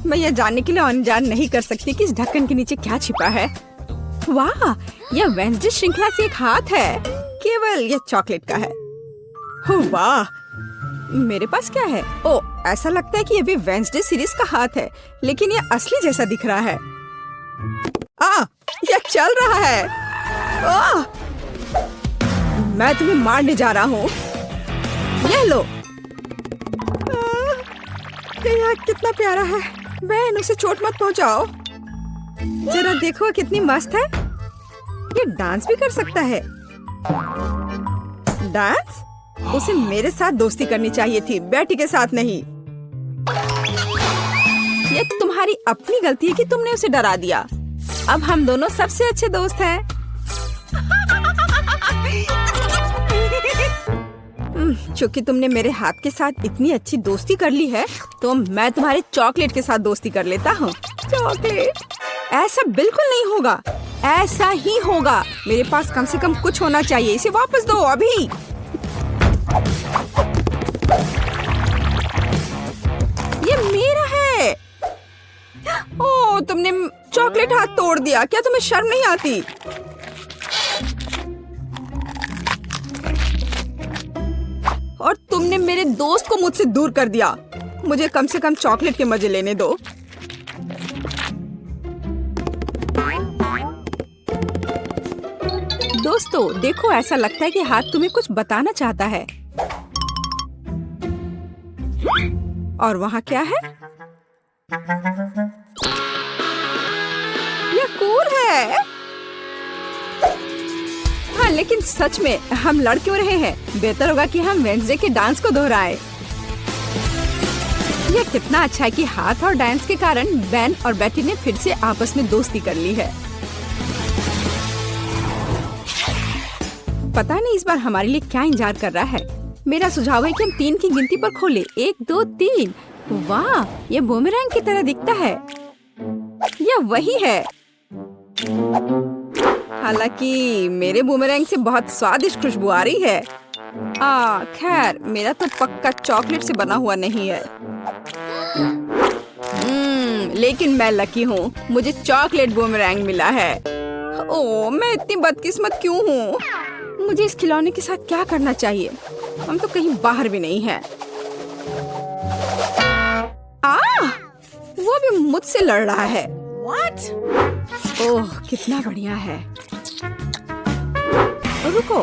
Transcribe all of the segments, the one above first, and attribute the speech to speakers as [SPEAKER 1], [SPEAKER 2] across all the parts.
[SPEAKER 1] मैं यह जानने के लिए अनजान नहीं कर सकती कि इस ढक्कन के नीचे क्या छिपा है। वाह, यह वेंसडे श्रृंखला से एक हाथ है, केवल यह चॉकलेट का है। वाह, मेरे पास क्या है? ओ, ऐसा लगता है कि यह भी वेंसडे सीरीज का हाथ है, लेकिन यह असली जैसा दिख रहा है। यह चल रहा है। मैं तुम्हें मारने जा रहा हूँ। यह लो। यह कितना प्यारा है। बहन, उसे चोट मत पहुँचाओ। जरा देखो कितनी मस्त है। ये डांस भी कर सकता है। डांस? उसे मेरे साथ दोस्ती करनी चाहिए थी, बेटी के साथ नहीं। ये तुम्हारी अपनी गलती है कि तुमने उसे डरा दिया। अब हम दोनों सबसे अच्छे दोस्त हैं। क्योंकि तुमने मेरे हाथ के साथ इतनी अच्छी दोस्ती कर ली है, तो मैं तुम्हारे चॉकलेट के साथ दोस्ती कर लेता हूँ। चॉकलेट? ऐसा बिल्कुल नहीं होगा। ऐसा ही होगा। मेरे पास कम से कम कुछ होना चाहिए। इसे वापस दो अभी। ये मेरा है। ओह, तुमने चॉकलेट हाथ तोड़ दिया। क्या तुम्हें शर्म नहीं आती? और तुमने मेरे दोस्त को मुझसे दूर कर दिया। मुझे कम से कम चॉकलेट के मजे लेने दो। दोस्तों, देखो, ऐसा लगता है कि हाथ तुम्हें कुछ बताना चाहता है। और वहाँ क्या है? यह कूल है। हाँ, लेकिन सच में हम लड़ क्यों रहे हैं? बेहतर होगा कि हम वेंसडे के डांस को दोहराएं। यह कितना अच्छा है कि हाथ और डांस के कारण बेन और बेटी ने फिर से आपस में दोस्ती कर ली है। पता नहीं इस बार हमारे लिए क्या इंतजार कर रहा है। मेरा सुझाव है कि हम 3 की गिनती पर खोलें। 1, 2, 3। वाह, ये बूमेरैंग की तरह दिखता है। यह वही है। हालांकि मेरे बूमेरैंग से बहुत स्वादिष्ट खुशबू आ रही है। खैर, मेरा तो पक्का चॉकलेट से बना हुआ नहीं है। लेकिन मैं लकी हूँ। मुझे चॉकलेट बूमेरैंग मिला है। ओह, मैं इतनी बदकिस्मत क्यों हूँ? मुझे इस खिलौने के साथ क्या करना चाहिए? हम तो कहीं बाहर भी नहीं हैं। वो भी मुझसे लड़ रहा है। What? ओह, कितना बढ़िया है। रुको,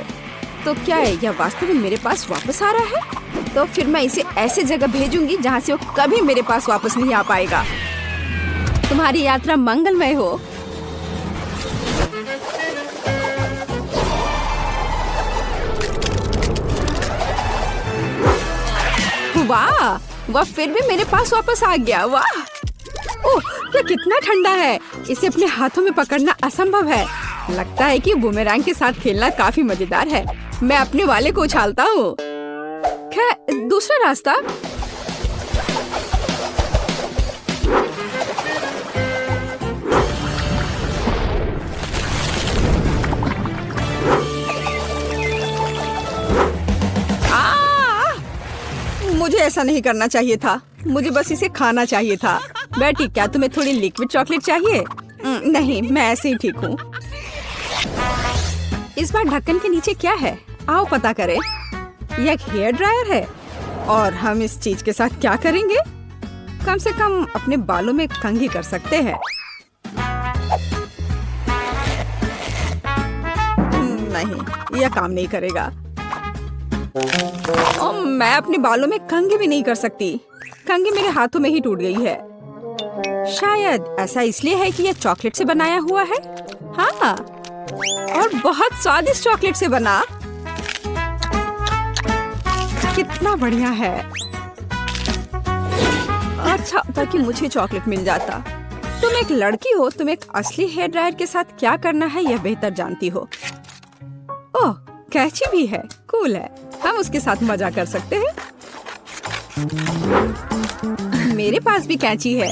[SPEAKER 1] तो क्या है? यह वास्तव में मेरे पास वापस आ रहा है? तो फिर मैं इसे ऐसे जगह भेजूंगी जहाँ से वो कभी मेरे पास वापस नहीं आ पाएगा। तुम्हारी यात्रा मंगलमय हो। वाह, वह फिर भी मेरे पास वापस आ गया। वाह, ओह, यह कितना ठंडा है। इसे अपने हाथों में पकड़ना असंभव है। लगता है कि बूमेरैंग के साथ खेलना काफी मजेदार है। मैं अपने वाले को उछालता हूँ। खैर, दूसरा रास्ता। मुझे ऐसा नहीं करना चाहिए था। मुझे बस इसे खाना चाहिए था। बेटी, क्या तुम्हें थोड़ी लिक्विड चॉकलेट चाहिए? नहीं, मैं ऐसे ही ठीक हूँ। इस बार ढक्कन के नीचे क्या है? आओ पता करें। यह एक हेयर ड्रायर है। और हम इस चीज के साथ क्या करेंगे? कम से कम अपने बालों में कंघी कर सकते हैं। नहीं, यह काम नहीं करेगा। मैं अपने बालों में कंघी भी नहीं कर सकती। कंघी मेरे हाथों में ही टूट गई है। शायद ऐसा इसलिए है कि यह चॉकलेट से बनाया हुआ है। हाँ, और बहुत स्वादिष्ट चॉकलेट से बना। कितना बढ़िया है। अच्छा था कि मुझे चॉकलेट मिल जाता। तुम एक लड़की हो, तुम एक असली हेयर ड्रायर के साथ क्या करना है यह बेहतर जानती हो। ओह, कैची भी है। कूल है। हम उसके साथ मजा कर सकते हैं। मेरे पास भी कैंची है।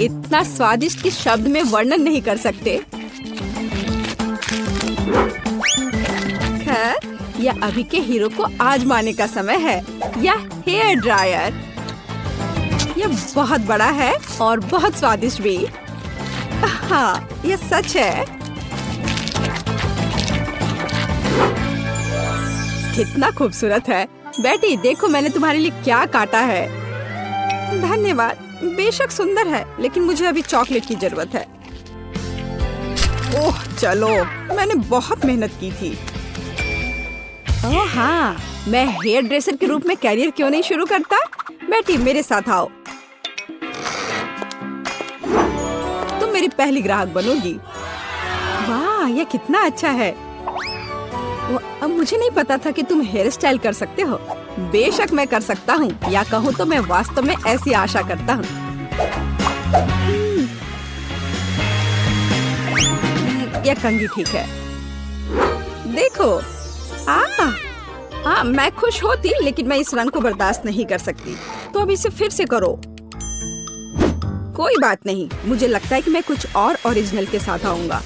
[SPEAKER 1] इतना स्वादिष्ट कि शब्द में वर्णन नहीं कर सकते। खैर, यह अभी के हीरो को आजमाने का समय है। यह हेयर ड्रायर। यह बहुत बड़ा है और बहुत स्वादिष्ट भी। हाँ, यह सच है। कितना खूबसूरत है। बेटी देखो मैंने तुम्हारे लिए क्या काटा है। धन्यवाद। बेशक सुंदर है, लेकिन मुझे अभी चॉकलेट की जरूरत है। ओह चलो, मैंने बहुत मेहनत की थी। ओह हाँ, मैं हेयर ड्रेसर के रूप में कैरियर क्यों नहीं शुरू करता? बेटी मेरे साथ आओ, तुम मेरी पहली ग्राहक बनोगी। वाह, यह कितना अच्छा है। अब मुझे नहीं पता था कि तुम हेयर स्टाइल कर सकते हो। बेशक मैं कर सकता हूँ, या कहूँ तो मैं वास्तव में ऐसी आशा करता हूँ। यह कंघी ठीक है। देखो, मैं खुश होती, लेकिन मैं इस रंग को बर्दाश्त नहीं कर सकती। तो अब इसे फिर से करो। कोई बात नहीं, मुझे लगता है कि मैं कुछ और ओरिजिनल के साथ आऊंगा।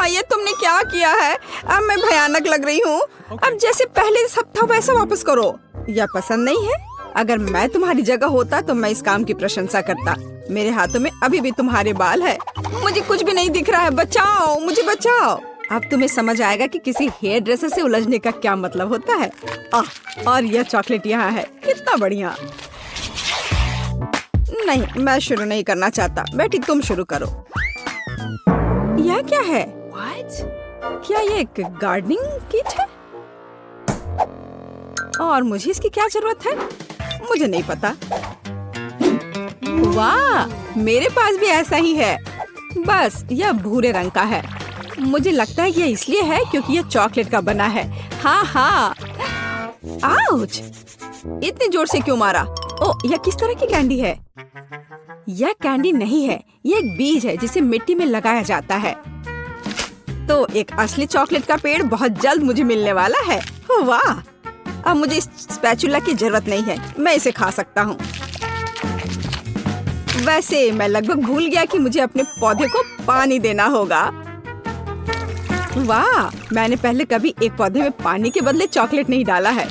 [SPEAKER 1] ये तुमने क्या किया है? अब मैं भयानक लग रही हूँ। अब जैसे पहले सब था वैसा वापस करो। यह पसंद नहीं है? अगर मैं तुम्हारी जगह होता तो मैं इस काम की प्रशंसा करता। मेरे हाथों में अभी भी तुम्हारे बाल है। मुझे कुछ भी नहीं दिख रहा है। बचाओ, मुझे बचाओ। अब तुम्हें समझ आएगा कि किसी हेयर ड्रेसर से उलझने का क्या मतलब होता है। और यह चॉकलेट यहाँ है। कितना बढ़िया। नहीं, मैं शुरू नहीं करना चाहता। बेटी तुम शुरू करो। यह क्या है? क्या ये एक गार्डनिंग किट है? और मुझे इसकी क्या जरूरत है? मुझे नहीं पता। वाह, मेरे पास भी ऐसा ही है, बस यह भूरे रंग का है। मुझे लगता है यह इसलिए है क्योंकि यह चॉकलेट का बना है। हाँ। आउच! इतने जोर से क्यों मारा? ओह, यह किस तरह की कैंडी है? यह कैंडी नहीं है, यह एक बीज है जिसे मिट्टी में लगाया जाता है। तो एक असली चॉकलेट का पेड़ बहुत जल्द मुझे मिलने वाला है। वाह! अब मुझे इस स्पैचुला की जरूरत नहीं है, मैं इसे खा सकता हूँ। वैसे मैं लगभग भूल गया कि मुझे अपने पौधे को पानी देना होगा। वाह! मैंने पहले कभी एक पौधे में पानी के बदले चॉकलेट नहीं डाला है।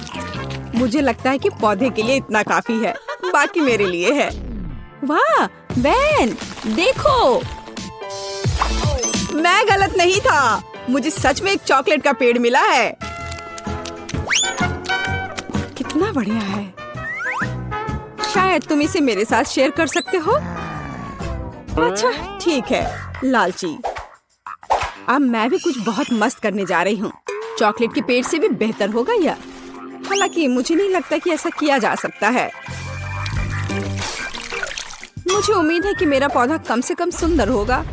[SPEAKER 1] मुझे लगता है कि पौधे के लिए इतना काफी है, बाकी मेरे लिए है। वाह बेन, देखो, मैं गलत नहीं था। मुझे सच में एक चॉकलेट का पेड़ मिला है। कितना बढ़िया है। शायद तुम इसे मेरे साथ शेयर कर सकते हो। अच्छा ठीक है, लालची। अब मैं भी कुछ बहुत मस्त करने जा रही हूँ। चॉकलेट के पेड़ से भी बेहतर होगा यह। हालांकि मुझे नहीं लगता कि ऐसा किया जा सकता है। मुझे उम्मीद है कि मेरा पौधा कम से कम सुंदर होगा।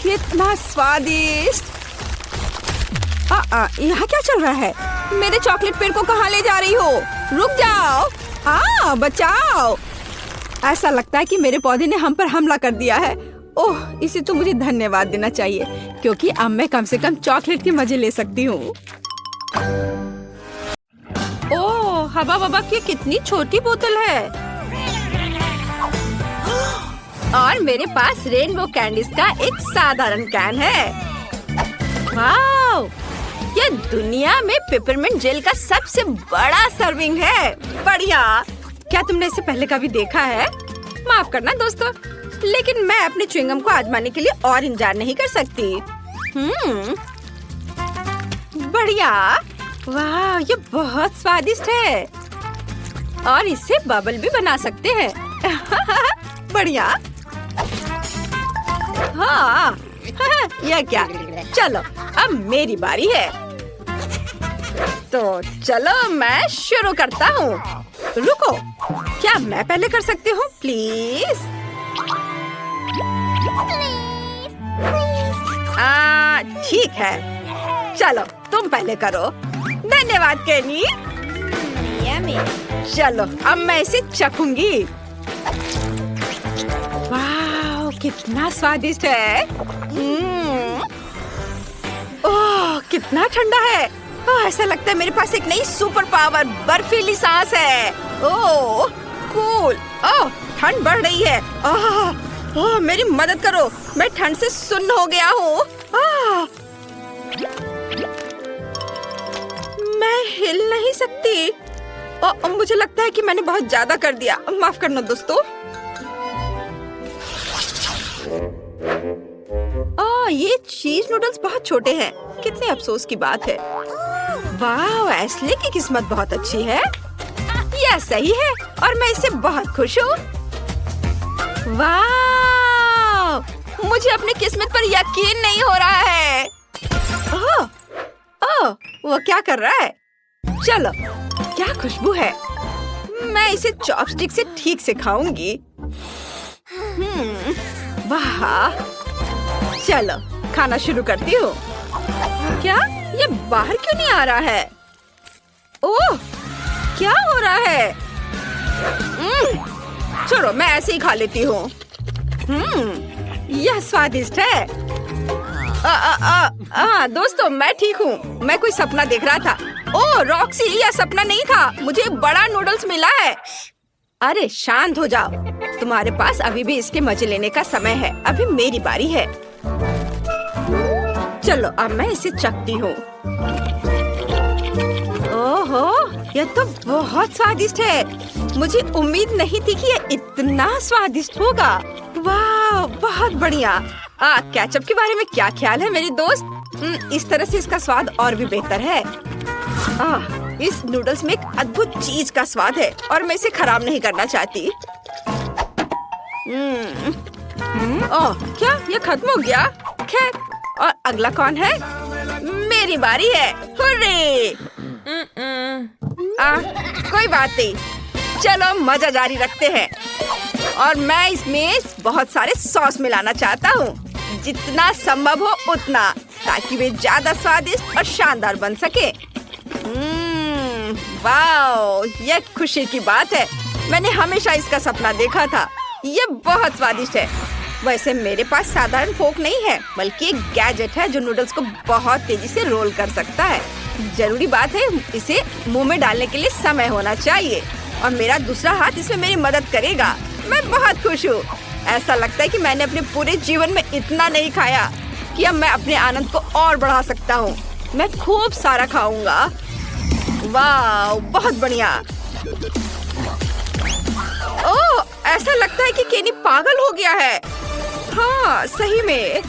[SPEAKER 1] कितना स्वादिष्ट। यहाँ क्या चल रहा है? मेरे चॉकलेट पेड़ को कहाँ ले जा रही हो? रुक जाओ। बचाओ। ऐसा लगता है कि मेरे पौधे ने हम पर हमला कर दिया है। ओह, इसे तो मुझे धन्यवाद देना चाहिए, क्योंकि अब मैं कम से कम चॉकलेट के मजे ले सकती हूँ। ओह, हवा बाबा की कितनी छोटी बोतल है। और मेरे पास रेनबो कैंडीज का एक साधारण कैन है। वाओ! यह दुनिया में पेपरमिंट जेल का सबसे बड़ा सर्विंग है। बढ़िया। क्या तुमने इसे पहले कभी देखा है? माफ करना दोस्तों, लेकिन मैं अपने च्युइंगम को आजमाने के लिए और इंतजार नहीं कर सकती। बढ़िया। वाह, ये बहुत स्वादिष्ट है। और इससे बबल भी बना सकते हैं। बढ़िया। हाँ, यह क्या? चलो, अब मेरी बारी है। तो चलो मैं शुरू करता हूँ। रुको, क्या मैं पहले कर सकती हूँ प्लीज? ठीक है, चलो तुम पहले करो। धन्यवाद केनी। चलो अब मैं इसे चखूंगी। वाह, कितना स्वादिष्ट है। ओह, कितना ठंडा है। ऐसा लगता है मेरे पास एक नई सुपर पावर बर्फीली सांस है। ओह कूल। ओह, ठंड बढ़ रही है। ओह, मेरी मदद करो, मैं ठंड से सुन्न हो गया हूँ। मुझे लगता है कि मैंने बहुत ज्यादा कर दिया, माफ करना दोस्तों। ये चीज नूडल्स बहुत छोटे हैं, कितने अफसोस की बात है। वाह, एस्ले की किस्मत बहुत अच्छी है। यह सही है और मैं इससे बहुत खुश हूँ। वाह, मुझे अपनी किस्मत पर यकीन नहीं हो रहा है। ओह, वो क्या कर रहा है? चलो, क्या खुशबू है। मैं इसे चॉपस्टिक से ठीक से खाऊंगी। वाह, चलो खाना शुरू करती हूँ। क्या ये बाहर क्यों नहीं आ रहा है? ओह, क्या हो रहा है? छोड़ो, मैं ऐसे ही खा लेती हूँ। यह स्वादिष्ट है। दोस्तों, मैं ठीक हूँ। मैं कोई सपना देख रहा था। ओह रॉक्सी, यह सपना नहीं था, मुझे बड़ा नूडल्स मिला है। अरे शांत हो जाओ, तुम्हारे पास अभी भी इसके मजे लेने का समय है। अभी मेरी बारी है। चलो अब मैं इसे चखती हूँ। ओहो, यह तो बहुत स्वादिष्ट है। मुझे उम्मीद नहीं थी कि यह इतना स्वादिष्ट होगा। वाह, बहुत बढ़िया। केचप के बारे में क्या ख्याल है मेरी दोस्त? इस तरह से इसका स्वाद और भी बेहतर है। इस नूडल्स में एक अद्भुत चीज का स्वाद है और मैं इसे खराब नहीं करना चाहती। क्या ये खत्म हो गया? खैर, और अगला कौन है? मेरी बारी है। हुर्रे! कोई बात नहीं, चलो मजा जारी रखते हैं। और मैं इसमें बहुत सारे सॉस मिलाना चाहता हूँ, जितना संभव हो उतना, ताकि वे ज्यादा स्वादिष्ट और शानदार बन सके। वाओ, यह खुशी की बात है। मैंने हमेशा इसका सपना देखा था। ये बहुत स्वादिष्ट है। वैसे मेरे पास साधारण फोक नहीं है, बल्कि एक गैजेट है जो नूडल्स को बहुत तेजी से रोल कर सकता है। जरूरी बात है, इसे मुंह में डालने के लिए समय होना चाहिए और मेरा दूसरा हाथ इसमें मेरी मदद करेगा। मैं बहुत खुश हूँ। ऐसा लगता है कि मैंने अपने पूरे जीवन में इतना नहीं खाया कि अब मैं अपने आनंद को और बढ़ा सकता हूँ। मैं खूब सारा खाऊंगा। वाह, बहुत बढ़िया। ओह, ऐसा लगता है कि केनी पागल हो गया है। हाँ, सही में।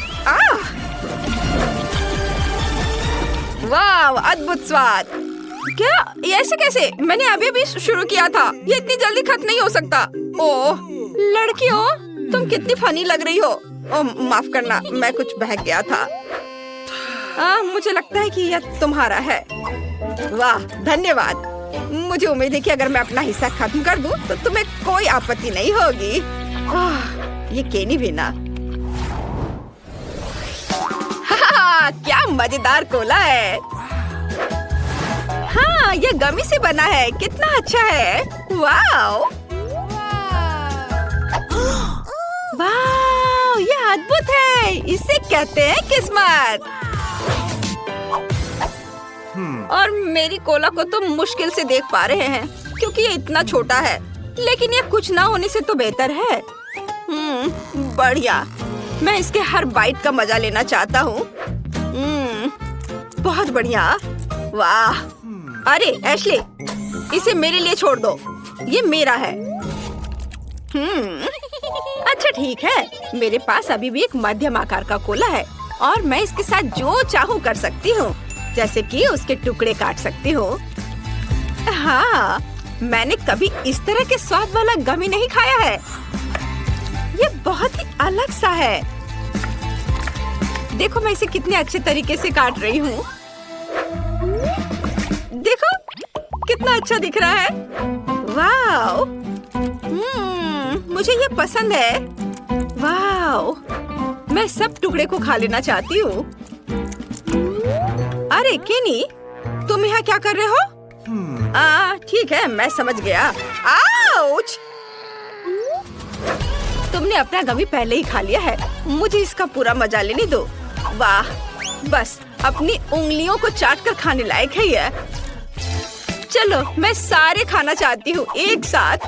[SPEAKER 1] वाह, अद्भुत स्वाद। क्या ये ऐसे कैसे? मैंने अभी शुरू किया था। ये इतनी जल्दी खत्म नहीं हो सकता। ओह लड़कियों, तुम कितनी फनी लग रही हो। ओह माफ करना, मैं कुछ बहक गया था। मुझे लगता है कि यह तुम्हारा है। वाह, धन्यवाद। मुझे उम्मीद है कि अगर मैं अपना हिस्सा खत्म कर दूं, तो तुम्हें कोई आपत्ति नहीं होगी। ये केनी भी ना। क्या मजेदार कोला है। हाँ, ये गमी से बना है। कितना अच्छा है। वाओ, वाओ, ये अद्भुत है। इसे कहते हैं किस्मत। और मेरी कोला को तो मुश्किल से देख पा रहे हैं क्योंकि ये इतना छोटा है, लेकिन ये कुछ ना होने से तो बेहतर है। बढ़िया, मैं इसके हर बाइट का मजा लेना चाहता हूँ। बहुत बढ़िया। वाह, अरे एशली, इसे मेरे लिए छोड़ दो, ये मेरा है। अच्छा ठीक है, मेरे पास अभी भी एक मध्यम आकार का कोला है और मैं इसके साथ जो चाहूँ कर सकती हूँ, जैसे कि उसके टुकड़े काट सकती हूँ। हाँ, मैंने कभी इस तरह के स्वाद वाला गमी नहीं खाया है। ये बहुत ही अलग सा है। देखो मैं इसे कितने अच्छे तरीके से काट रही हूँ। देखो कितना अच्छा दिख रहा है। वाओ, मुझे ये पसंद है। वाओ, मैं सब टुकड़े को खा लेना चाहती हूँ। अरे केनी, तुम यहाँ क्या कर रहे हो? ठीक है, मैं समझ गया। आउच! तुमने अपना गमी पहले ही खा लिया है। मुझे इसका पूरा मजा लेने दो। वाह, बस अपनी उंगलियों को चाट कर खाने लायक है ये। चलो, मैं सारे खाना चाहती हूँ एक साथ।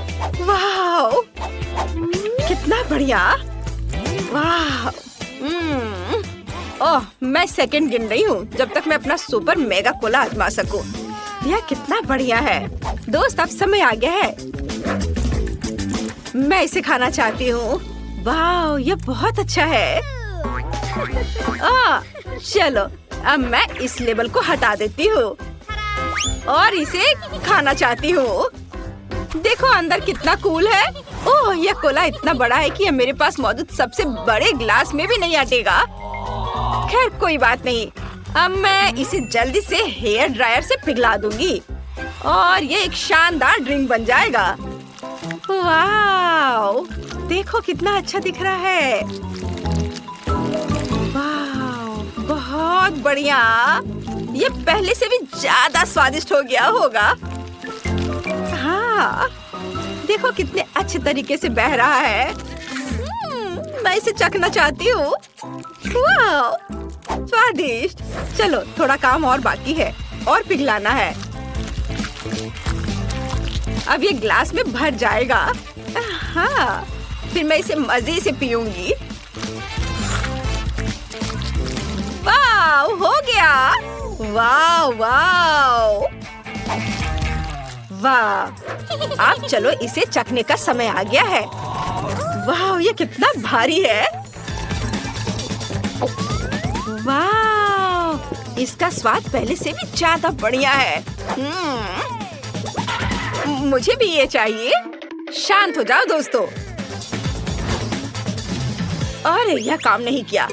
[SPEAKER 1] वाह, कितना बढ़िया। वाह, ओह, मैं सेकंड गिन रही हूँ जब तक मैं अपना सुपर मेगा कोला आजमा सकूं। यह कितना बढ़िया है। दोस्त, अब समय आ गया है। मैं इसे खाना चाहती हूँ। वाह, यह बहुत अच्छा है। चलो, अब मैं इस लेबल को हटा देती हूँ और इसे खाना चाहती हूँ। देखो अंदर कितना कूल है। ओह, यह कोला इतना बड़ा है कि यह मेरे पास मौजूद सबसे बड़े ग्लास में भी नहीं अटेगा। खैर कोई बात नहीं, अब मैं इसे जल्दी से हेयर ड्रायर से पिघला दूंगी और ये एक शानदार ड्रिंक बन जाएगा। वाह, देखो कितना अच्छा दिख रहा है। वाह, बहुत बढ़िया। ये पहले से भी ज्यादा स्वादिष्ट हो गया होगा। हाँ, देखो कितने अच्छे तरीके से बह रहा है। मैं इसे चखना चाहती हूँ। वाह, स्वादिष्ट। चलो, थोड़ा काम और बाकी है और पिघलाना है। अब ये ग्लास में भर जाएगा। हाँ, फिर मैं इसे मजे से पीऊंगी। वाह, हो गया। वाह वाह वाह। अब चलो, इसे चखने का समय आ गया है। वाह, ये कितना भारी है। वाह, इसका स्वाद पहले से भी ज्यादा बढ़िया है। मुझे भी ये चाहिए। शांत हो जाओ दोस्तों। अरे, यह काम नहीं किया।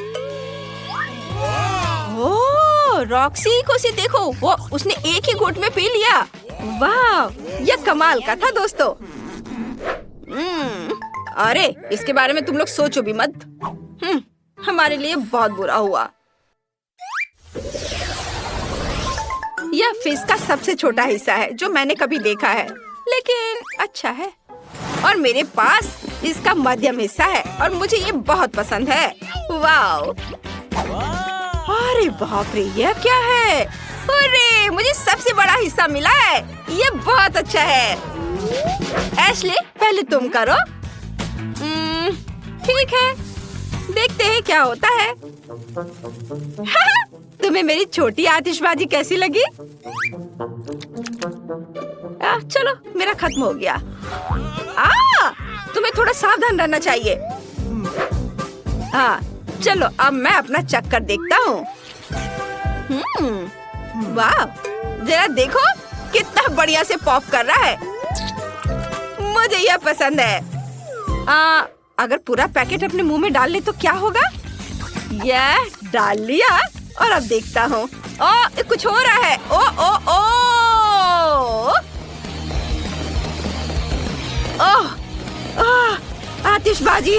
[SPEAKER 1] ओह, रॉक्सी को से देखो, वो उसने एक ही घूंट में पी लिया। वाह, यह कमाल का था दोस्तों। अरे, इसके बारे में तुम लोग सोचो भी मत। हमारे लिए बहुत बुरा हुआ। यह फिश का सबसे छोटा हिस्सा है जो मैंने कभी देखा है, लेकिन अच्छा है। और मेरे पास इसका मध्यम हिस्सा है और मुझे ये बहुत पसंद है। वाह, अरे बाप रे, यह क्या है? अरे, मुझे सबसे बड़ा हिस्सा मिला है। ये बहुत अच्छा है। एशली, पहले तुम करो। ठीक है, देखते हैं क्या होता है। तुम्हें मेरी छोटी आतिशबाजी कैसी लगी? चलो, मेरा खत्म हो गया। तुम्हें थोड़ा सावधान रहना चाहिए। हाँ, चलो, अब मैं अपना चक्कर देखता हूँ। वाह, जरा देखो कितना बढ़िया से पॉप कर रहा है। मुझे यह पसंद है। अगर पूरा पैकेट अपने मुंह में डाल ले तो क्या होगा? यह डाल लिया और अब देखता हूँ। कुछ हो रहा है। आतिशबाजी।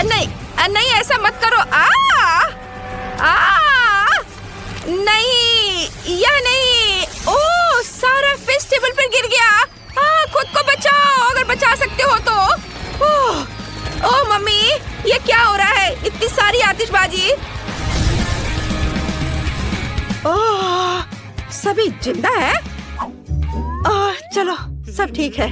[SPEAKER 1] नहीं नहीं, ऐसा मत करो। नहीं, यह नहीं। सारा फिश टेबल पर गिर गया। खुद को बचाओ अगर बचा सकते हो तो। मम्मी, ये क्या हो रहा है? इतनी सारी आतिशबाजी। सभी जिंदा है। चलो, सब ठीक है।